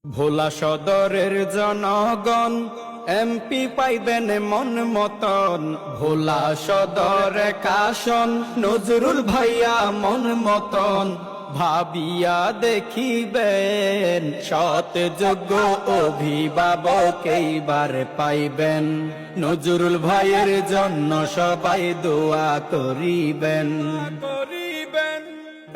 ভোলা সদরের জনগণ এমপি পাইবেন মন মতন। ভোলা সদর কাশন নজরুল ভাইয়া মন মতন। ভাবিয়া দেখিবেন সৎ যোগ্য অভিভাবক এইবার পাইবেন। নজরুল ভাইয়ের জন্য সবাই দোয়া করিবেন।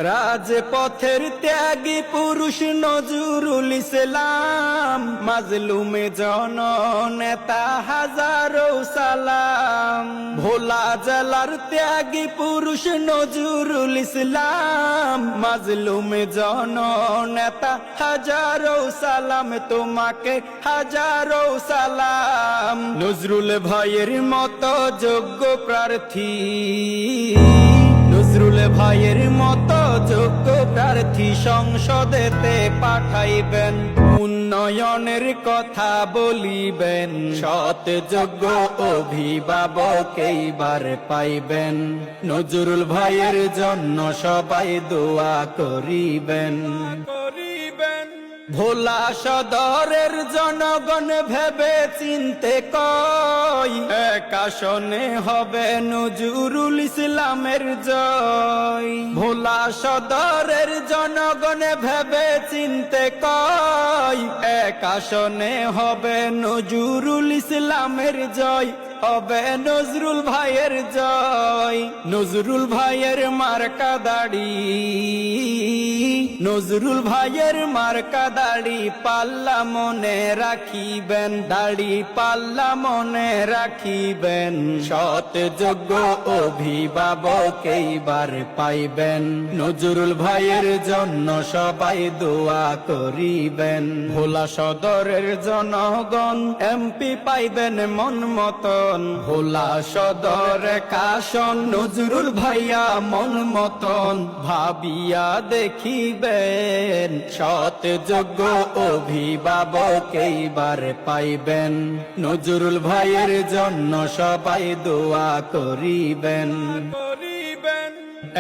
রাজপথের ত্যাগী পুরুষ নজরুল ইসলাম, মাজলুমে জননেতা হাজারো সালাম। ভোলা জেলার ত্যাগী পুরুষ নজরুল ইসলাম, মাজলুমে জননেতা হাজারো সালাম। তোমাকে হাজারো সালাম। নজরুল ভাইয়ের মতো যোগ্য প্রার্থী, নজরুল ভাইয়ের মতো যোগ্য প্রার্থী সংসদেতে পাঠাইবেন। উন্নয়নের কথা বলিবেন, সৎ যোগ্য অভিভাবক এইবার পাইবেন। নজরুল ভাইয়ের জন্য সবাই দোয়া করিবেন। ভোলা সদরের জনগণ ভেবে চিনতে কয়, এক আসনে হবে নজরুল ইসলামের জয়। ভোলা সদরের জনগণ ভেবে চিনতে কয়, এক আসনে হবে নজরুল ইসলামের জয়। হবে নজরুল ভাইয়ের জয়। নজরুল ভাইয়ের মার্কা দাড়ি, নজরুল ভাইয়ের মার্কা দাড়ি পাল্লা মনে রাখিবেন। দাড়ি পাল্লা মনে রাখিবেন। সৎ যোগ্য অভিভাবক এইবার পাইবেন। নজরুল ভাইয়ের জন্য সবাই দোয়া করিবেন। ভোলা সদরের জনগণ এমপি পাইবেন মন মতন। ভোলা সদর কাশন নজরুল ভাইয়া মন মতন। ভাবিয়া দেখিবেন সৎ যোগ্য অভিভাবক এইবার পাইবেন। নজরুল ভাইয়ের জন্য সবাই দোয়া করিবেন।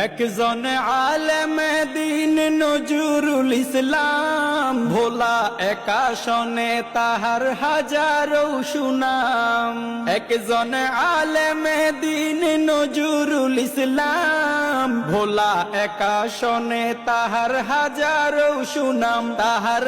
একজন আলেমে দিন নজরুল ইসলাম, ভোলা এক আসনে তাহার হাজারো সুনাম। একজন আলেমে দিন নজরুল ইসলাম, ভোলা এক আসনে তাহার হাজারো সুনাম। তাহার